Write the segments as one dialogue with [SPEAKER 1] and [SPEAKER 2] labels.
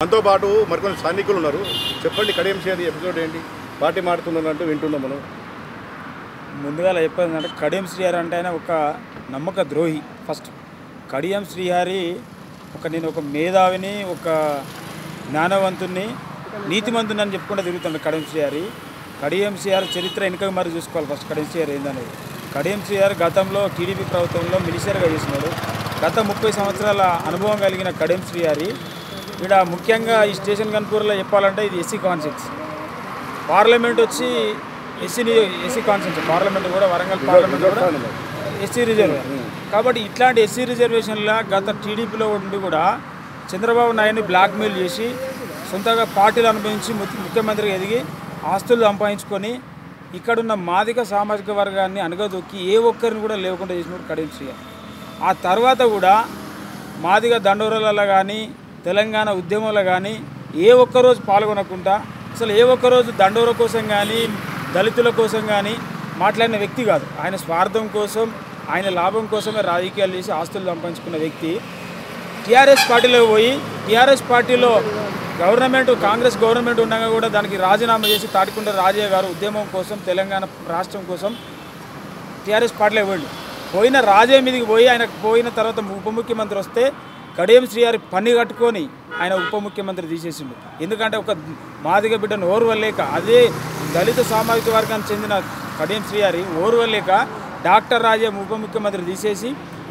[SPEAKER 1] మనతో పాటు మరికొన్ని స్థానికులు ఉన్నారు. చెప్పండి, కడియం శ్రీహరి ఎపిసోడ్ ఏంటి? పార్టీ మారుతున్నదంటూ వింటున్నాం మనం.
[SPEAKER 2] ముందుగా చెప్పేదంటే కడియం శ్రీహరి అంటే ఆయన ఒక నమ్మక ద్రోహి. ఫస్ట్ కడియం శ్రీహరి నేను ఒక మేధావిని, ఒక జ్ఞానవంతుని, నీతిమంతుని అని చెప్పుకుంటూ తిరుగుతాడు కడియం శ్రీహరి. కడియం శ్రీహరి చరిత్ర వెనుక మరి చూసుకోవాలి. ఫస్ట్ కడియం శ్రీహరి ఏందనేది. కడియం శ్రీహరి గతంలో టీడీపీ ప్రభుత్వంలో మినిస్టర్గా చేసినాడు. గత 30 సంవత్సరాల అనుభవం కలిగిన కడియం శ్రీహరి ఇక్కడ ముఖ్యంగా ఈ స్టేషన్ గన్పూర్లో చెప్పాలంటే ఇది ఎస్సీ కాన్స్టిట్యూన్సీ. పార్లమెంట్ వచ్చి ఎస్సీ కాన్స్టిట్యూన్సీ, పార్లమెంట్ కూడా వరంగల్ పార్లమెంట్ కూడా ఎస్సీ రిజర్వేషన్. కాబట్టి ఇట్లాంటి ఎస్సీ రిజర్వేషన్ల గత టీడీపీలో ఉండి కూడా చంద్రబాబు నాయుడిని బ్లాక్మెయిల్ చేసి సొంతగా పార్టీలు అనుభవించి ముఖ్యమంత్రిగా ఎదిగి ఆస్తులు సంపాదించుకొని ఇక్కడున్న మాదిక సామాజిక వర్గాన్ని అనగదొక్కి ఏ ఒక్కరిని కూడా లేకుండా చేసినప్పుడు కడియం శ్రీహరి. ఆ తర్వాత కూడా మాదిగ దండోరాలలో కానీ తెలంగాణ ఉద్యమంలో కానీ ఏ ఒక్కరోజు పాల్గొనకుండా అసలు ఏ ఒక్కరోజు దండోర కోసం కానీ దళితుల కోసం కానీ మాట్లాడిన వ్యక్తి కాదు. ఆయన స్వార్థం కోసం, ఆయన లాభం కోసమే రాజకీయాలు చేసి ఆస్తులు సంపాదించుకున్న వ్యక్తి టీఆర్ఎస్ పార్టీలో పోయి టీఆర్ఎస్ పార్టీలో కాంగ్రెస్ గవర్నమెంట్ ఉండగా కూడా దానికి రాజీనామా చేసి తాటికొండ రాజయ్య గారు ఉద్యమం కోసం తెలంగాణ రాష్ట్రం కోసం టీఆర్ఎస్ పార్టీలో పోయిన రాజయ్య మీదకి పోయి ఆయన పోయిన తర్వాత ఉప ముఖ్యమంత్రి వస్తే కడియం శ్రీహరి పని కట్టుకొని ఆయన ఉప ముఖ్యమంత్రి తీసేసిండు. ఎందుకంటే ఒక మాదిగ బిడ్డను ఓర్వలేక, అదే దళిత సామాజిక వర్గానికి చెందిన కడియం శ్రీహరి ఓర్వలేక డాక్టర్ రాజయ్య ఉప ముఖ్యమంత్రి తీసేసి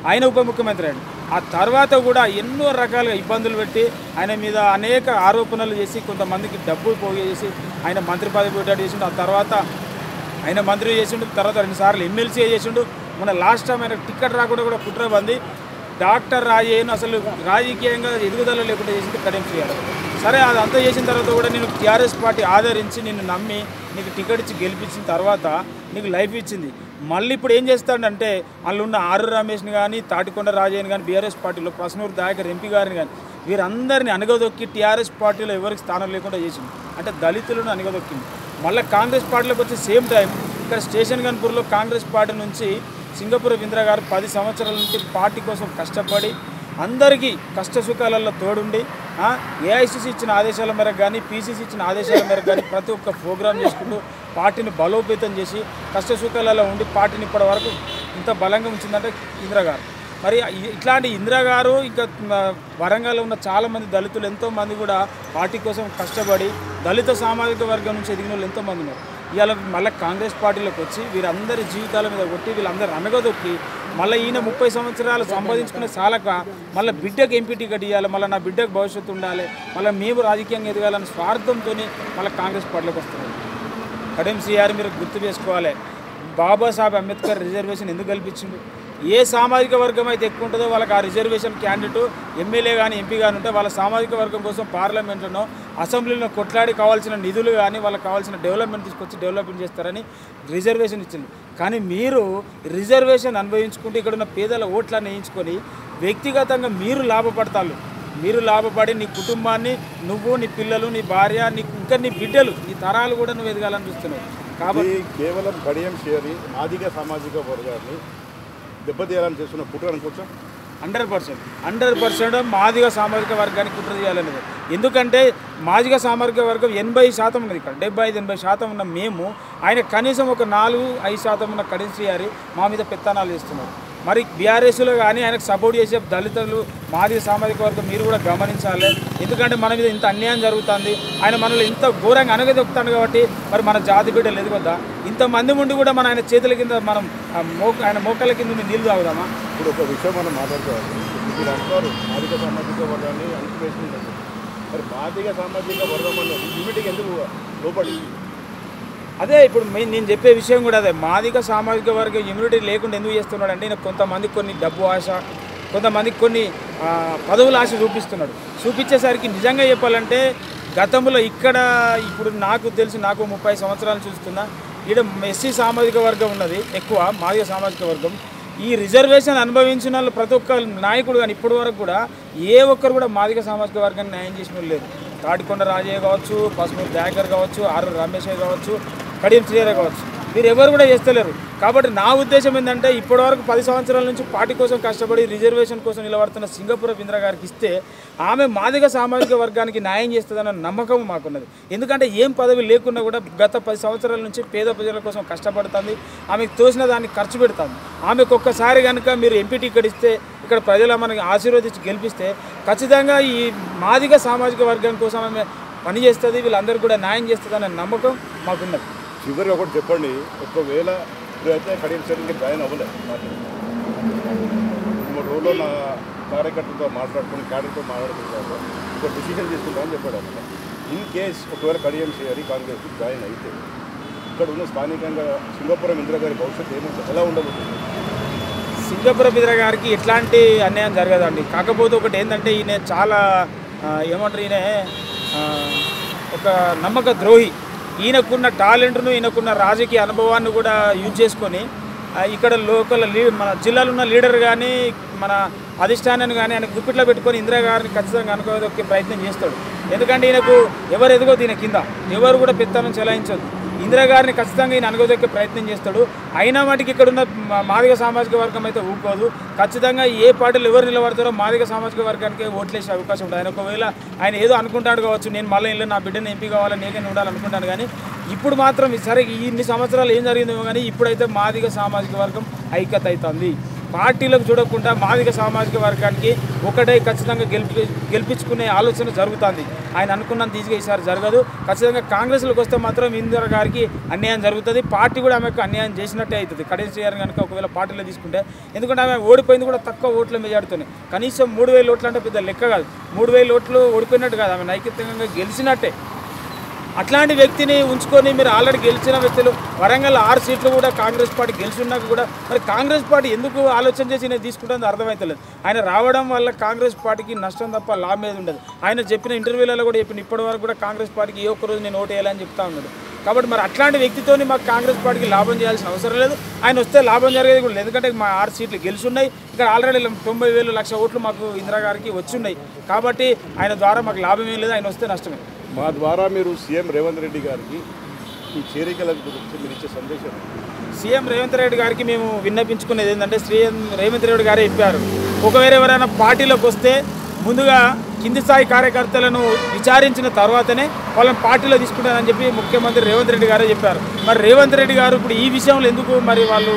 [SPEAKER 2] ఆయన ఉప ముఖ్యమంత్రి అయ్యాడు. ఆ తర్వాత కూడా ఎన్నో రకాలుగా ఇబ్బందులు పెట్టి ఆయన మీద అనేక ఆరోపణలు చేసి కొంతమందికి డబ్బులు పోగేసి ఆయన మంత్రి పదవి పెట్టాడు చేసిండు. ఆ తర్వాత ఆయన మంత్రి చేసిండు, తర్వాత 2 సార్లు ఎమ్మెల్సీ చేసిండు. మన లాస్ట్ టైం ఆయన టికెట్ రాకుండా కూడా కుట్ర బంది డాక్టర్ రాజయ్యను అసలు రాజకీయంగా ఎదుగుదల లేకుండా చేసింది కడియం శ్రీహరి. సరే అదంతా చేసిన తర్వాత కూడా నేను టీఆర్ఎస్ పార్టీ ఆదరించి నిన్ను నమ్మి నీకు టికెట్ ఇచ్చి గెలిపించిన తర్వాత నీకు లైఫ్ ఇచ్చింది. మళ్ళీ ఇప్పుడు ఏం చేస్తాడంటే వాళ్ళు ఉన్న ఆరు రమేష్ని కానీ తాటికొండ రాజయ్యని కానీ బీఆర్ఎస్ పార్టీలో ప్రశ్నూరు దయాకర్ ఎంపీ గారిని కానీ వీరందరినీ అనగదొక్కి టీఆర్ఎస్ పార్టీలో ఎవరికి స్థానం లేకుండా చేసింది. అంటే దళితులను అనగదొక్కింది. మళ్ళీ కాంగ్రెస్ పార్టీలోకి వచ్చే సేమ్ టైం ఇక్కడ స్టేషన్ గన్పూర్లో కాంగ్రెస్ పార్టీ నుంచి సింగపూర్ ఇందిరా గారు 10 సంవత్సరాల నుంచి పార్టీ కోసం కష్టపడి అందరికీ కష్ట సుఖాలలో తోడుండి ఏఐసిసి ఇచ్చిన ఆదేశాల మేరకు కానీ పీసీసీ ఇచ్చిన ఆదేశాల మేరకు కానీ ప్రతి ఒక్క ప్రోగ్రాం చేసుకుంటూ పార్టీని బలోపేతం చేసి కష్ట సుఖాలలో ఉండి పార్టీని ఇప్పటి వరకు ఇంత బలంగా ఉంచిందంటే ఇందిరా గారు. మరి ఇట్లాంటి ఇందిరా గారు ఇంకా వరంగల్లో ఉన్న చాలామంది దళితులు ఎంతోమంది కూడా పార్టీ కోసం కష్టపడి దళిత సామాజిక వర్గం నుంచి ఎదిగిన వాళ్ళు ఎంతోమంది ఉన్నారు. ఇవాళ మళ్ళీ కాంగ్రెస్ పార్టీలోకి వచ్చి వీరందరి జీవితాల మీద కొట్టి వీళ్ళందరూ అనగదొక్కి మళ్ళీ ఈయన 30 సంవత్సరాలు సంపాదించుకునే చాలక మళ్ళీ బిడ్డకు ఎంపీ టికెట్ ఇవ్వాలి, మళ్ళీ నా బిడ్డకు భవిష్యత్తు ఉండాలి, మళ్ళీ మేము రాజకీయంగా ఎదగాలని స్వార్థంతో మళ్ళీ కాంగ్రెస్ పార్టీలోకి వస్తున్నారు. కడియం శ్రీహరి మీరు గుర్తు చేసుకోవాలి, బాబాసాహెబ్ అంబేద్కర్ రిజర్వేషన్ ఎందుకు కల్పించిండు? ఏ సామాజిక వర్గం అయితే ఎక్కువ ఉంటుందో వాళ్ళకి ఆ రిజర్వేషన్ క్యాండిడేట్ ఎమ్మెల్యే కానీ ఎంపీ కానీ ఉంటే వాళ్ళ సామాజిక వర్గం కోసం పార్లమెంట్లోనో అసెంబ్లీలో కొట్లాడి కావాల్సిన నిధులు కానీ వాళ్ళకి కావాల్సిన డెవలప్మెంట్ తీసుకొచ్చి డెవలప్మెంట్ చేస్తారని రిజర్వేషన్ ఇచ్చింది. కానీ మీరు రిజర్వేషన్ అనుభవించుకుంటే ఇక్కడున్న పేదల ఓట్లను వేయించుకొని వ్యక్తిగతంగా మీరు లాభపడతారు. మీరు లాభపడి నీ కుటుంబాన్ని, నువ్వు, నీ పిల్లలు, నీ భార్య, ఇంకా నీ బిడ్డలు, నీ తరాలు కూడా నువ్వు ఎదగాలని చూస్తున్నావు. కాబట్టి
[SPEAKER 1] కేవలం కడియం శ్రీహరి మాదిగ సామాజిక వర్గాన్ని దెబ్బతీయాలని చేస్తున్న కుట్ర అనుకోవచ్చా?
[SPEAKER 2] 100% మాదిగ సామాజిక వర్గాన్ని కుట్ర చేయాలనేది. ఎందుకంటే మాదిగ సామాజిక వర్గం 80% ఉన్నది. ఇక్కడ 75-80% ఉన్న మేము ఆయన కనీసం ఒక 4-5% ఉన్న కడియం శ్రీహరి మా మీద పెత్తనాలు చేస్తున్నారు. మరి బీఆర్ఎస్లో కానీ ఆయనకు సపోర్ట్ చేసే దళితులు మాదిగ సామాజిక వర్గం మీరు కూడా గమనించాలి. ఎందుకంటే మన మీద ఇంత అన్యాయం జరుగుతుంది, ఆయన మనలో ఇంత ఘోరంగా అనగదొక్కుతాడు కాబట్టి మరి మన జాతి బిడ్డలు ఎదుగుద్దా? ఇంతమంది ఉండి కూడా మన ఆయన చేతుల కింద మనం ఆయన మోకాళ్ళ కింద నీళ్ళు తాగుదామా?
[SPEAKER 1] ఇప్పుడు ఒక విషయం మనం మాట్లాడుకోవాలి. మీరు అంటారు మాదిగ సామాజిక వర్గాన్ని అణిచివేసిందండి. మరి మాదిగ సామాజిక వర్గం అన్న యూనిటీకి ఎందుకు లోపడి?
[SPEAKER 2] అదే ఇప్పుడు నేను చెప్పే విషయం కూడా అదే. మాదిగ సామాజిక వర్గం ఇమ్యూనిటీ లేకుండా ఎందుకు చేస్తున్నాడు అంటే ఈయన కొంతమందికి కొన్ని డబ్బు ఆశ, కొంతమందికి కొన్ని పదవుల ఆశ చూపిస్తున్నాడు. చూపించేసరికి నిజంగా చెప్పాలంటే గతంలో ఇక్కడ ఇప్పుడు నాకు తెలిసి నాకు 30 సంవత్సరాలు చూస్తున్నా ఇక్కడ ఎస్సీ సామాజిక వర్గం ఉన్నది ఎక్కువ, మాదిగ సామాజిక వర్గం. ఈ రిజర్వేషన్ అనుభవించిన వాళ్ళు ప్రతి ఒక్క నాయకుడు కానీ ఇప్పటి వరకు కూడా ఏ ఒక్కరు కూడా మాదిగ సామాజిక వర్గాన్ని న్యాయం చేసిన వాళ్ళు లేదు. తాటికొండ రాజయ్య కావచ్చు, ప్రశ్నూరు దయాకర్ కావచ్చు, ఆరు రమేష్ కావచ్చు, కడియం శ్రీహరి కావచ్చు, మీరు ఎవరు కూడా చేస్తలేరు. కాబట్టి నా ఉద్దేశం ఏంటంటే ఇప్పటివరకు 10 సంవత్సరాల నుంచి పార్టీ కోసం కష్టపడి రిజర్వేషన్ కోసం నిలబడుతున్న సింగపురపు ఇందిరా గారికి ఇస్తే ఆమె మాదిగ సామాజిక వర్గానికి న్యాయం చేస్తుందన్న నమ్మకం మాకున్నది. ఎందుకంటే ఏం పదవి లేకున్నా కూడా గత 10 సంవత్సరాల నుంచి పేద ప్రజల కోసం కష్టపడుతుంది. ఆమెకు తోచిన దాన్ని ఖర్చు పెడుతుంది. ఆమెకు ఒక్కసారి కనుక మీరు ఎంపీ టికెట్ ఇస్తే ఇక్కడ ప్రజల మనకి ఆశీర్వదించి గెలిపిస్తే ఖచ్చితంగా ఈ మాదిగ సామాజిక వర్గం కోసం ఆమె పనిచేస్తుంది, వీళ్ళందరూ కూడా న్యాయం చేస్తుందన్న నమ్మకం మాకున్నది.
[SPEAKER 1] చివరి ఒకటి చెప్పండి, ఒకవేళ ఇప్పుడైతే కడియం శ్రీహరికి జాయిన్ అవ్వలేదు, 3 రోజుల్లో నా కార్యకర్తలతో మాట్లాడుకుని క్యాడర్తో మాట్లాడుకుంటాను, ఒక డిసిషన్ తీసుకుంటామని చెప్పాడు అన్నమాట. ఇన్ కేస్ ఒకవేళ కడియం శ్రీహరి కాంగ్రెస్కి జాయిన్ అయితే ఇక్కడ ఉన్న స్థానికంగా సింగపురం ఇందిరా గారి భవిష్యత్తు ఏమో ఎలా ఉండబోతుంది?
[SPEAKER 2] సింగపురం ఇందిరా గారికి ఎట్లాంటి అన్యాయం జరగదండి. కాకపోతే ఒకటి ఏంటంటే ఈయన చాలా ఏమంటారు, ఈయన ఒక నమ్మక ద్రోహి. ఈయనకున్న టాలెంట్ను, ఈయనకున్న రాజకీయ అనుభవాన్ని కూడా యూజ్ చేసుకొని ఇక్కడ లోకల్ మన జిల్లాలో ఉన్న లీడర్ కానీ మన అధిష్టానాన్ని కానీ ఆయన గుప్పిట్లో పెట్టుకొని ఇందిరా గారిని ఖచ్చితంగా అనుకోదొక్కే ప్రయత్నం చేస్తాడు. ఎందుకంటే ఈయనకు ఎవరు ఎదుగో దీని కింద ఎవరు కూడా పెత్తనం చెలాయించదు. ఇందిరా గారిని ఖచ్చితంగా ఈయన అనుకోదొక్కే ప్రయత్నం చేస్తాడు. అయినా మటుకు ఇక్కడ ఉన్న మాదిగ సామాజిక వర్గం అయితే ఊరుకోదు. ఖచ్చితంగా ఏ పార్టీలు ఎవరు నిలబడతారో మాదిగ సామాజిక వర్గానికి ఓట్లేసే అవకాశం ఉంటుంది. ఆయన ఒకవేళ ఆయన ఏదో అనుకుంటాడు కావచ్చు, నేను మళ్ళీ ఇల్లు నా బిడ్డను ఎంపీ కావాలని నేనే ఉండాలనుకుంటాను. కానీ ఇప్పుడు మాత్రం సరే ఇన్ని సంవత్సరాలు ఏం జరిగిందేమో కానీ ఇప్పుడైతే మాదిగ సామాజిక వర్గం ఐక్యత అవుతుంది. పార్టీలకు చూడకుండా మాదిగ సామాజిక వర్గానికి ఒకటే ఖచ్చితంగా గెలిపించుకునే ఆలోచన జరుగుతుంది. ఆయన అనుకున్నంత ఈజీగా ఈసారి జరగదు. ఖచ్చితంగా కాంగ్రెస్లోకి వస్తే మాత్రం ఇందిరా గారికి అన్యాయం జరుగుతుంది. పార్టీ కూడా ఆమెకు అన్యాయం చేసినట్టే అవుతుంది. కడియం శ్రీహరి కనుక ఒకవేళ పార్టీలో తీసుకుంటే, ఎందుకంటే ఆమె ఓడిపోయింది కూడా తక్కువ ఓట్ల మెజార్టీతోనే. కనీసం 3000 ఓట్లు అంటే పెద్ద లెక్క కాదు. 3000 ఓట్లు ఓడిపోయినట్టు కాదు, ఆమె నైతికంగా గెలిచినట్టే. అట్లాంటి వ్యక్తిని ఉంచుకొని మీరు ఆల్రెడీ గెలిచిన వ్యక్తులు వరంగల్ 6 సీట్లు కూడా కాంగ్రెస్ పార్టీ గెలిచినాక కూడా మరి కాంగ్రెస్ పార్టీ ఎందుకు ఆలోచన చేసి నేను తీసుకుంటుంది అర్థమవుతలేదు. ఆయన రావడం వల్ల కాంగ్రెస్ పార్టీకి నష్టం తప్ప లాభం ఏది ఉండదు. ఆయన చెప్పిన ఇంటర్వ్యూలలో కూడా చెప్పిన ఇప్పటివరకు కూడా కాంగ్రెస్ పార్టీకి ఏ ఒక్కరోజు నేను ఓటు వేయాలని చెప్తా ఉన్నాడు. కాబట్టి మరి అట్లాంటి వ్యక్తితోని మాకు కాంగ్రెస్ పార్టీకి లాభం చేయాల్సిన అవసరం లేదు. ఆయన వస్తే లాభం జరిగేది కూడా లేదు. ఎందుకంటే మా 6 సీట్లు గెలిచున్నాయి. ఇక్కడ ఆల్రెడీ 90,000 లక్ష ఓట్లు మాకు ఇందిరా గారికి వచ్చున్నాయి. కాబట్టి ఆయన ద్వారా మాకు లాభం ఏం లేదు, ఆయన వస్తే నష్టమే.
[SPEAKER 1] మా ద్వారా మీరు సీఎం రేవంత్ రెడ్డి గారికి ఈ చేరికల గురించి మీరు ఇచ్చే సందేశం?
[SPEAKER 2] సీఎం రేవంత్ రెడ్డి గారికి మేము విన్నపించుకునేది ఏంటంటే, సీఎం రేవంత్ రెడ్డి గారే చెప్పారు, ఒకవేళ ఎవరైనా పార్టీలోకి వస్తే ముందుగా కింది స్థాయి కార్యకర్తలను విచారించిన తర్వాతనే వాళ్ళని పార్టీలో తీసుకుంటారని చెప్పి ముఖ్యమంత్రి రేవంత్ రెడ్డి గారే చెప్పారు. మరి రేవంత్ రెడ్డి గారు ఇప్పుడు ఈ విషయంలో ఎందుకు మరి వాళ్ళు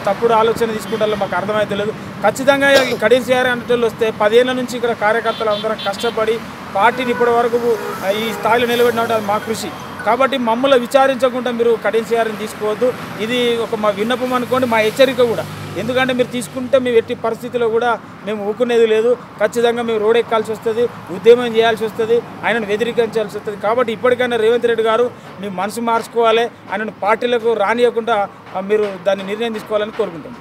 [SPEAKER 2] తప్పుడు ఆలోచన తీసుకుంటారో మాకు అర్థమైతలేదు. ఖచ్చితంగా కడియం శ్రీహరి అనేటోళ్ళు వస్తే 10 ఏళ్ల నుంచి ఇక్కడ కార్యకర్తలు అందరం కష్టపడి పార్టీని ఇప్పటి వరకు ఈ స్థాయిలో నిలబెట్టినట్టు అది మా కృషి. కాబట్టి మమ్మల్ని విచారించకుండా మీరు కడియం శ్రీహరిని తీసుకోవద్దు. ఇది ఒక మా విన్నపం అనుకోండి, మా హెచ్చరిక కూడా. ఎందుకంటే మీరు తీసుకుంటే మేము ఎట్టి పరిస్థితిలో కూడా మేము ఊకునేది లేదు. ఖచ్చితంగా మేము రోడ్ ఎక్కాల్సి వస్తుంది, ఉద్యమం చేయాల్సి వస్తుంది, ఆయనను వ్యతిరేకించాల్సి వస్తుంది. కాబట్టి ఇప్పటికైనా రేవంత్ రెడ్డి గారు మీ మనసు మార్చుకోవాలి, ఆయనను పార్టీలకు రానియకుండా మీరు దాన్ని నిర్ణయం తీసుకోవాలని కోరుకుంటాం.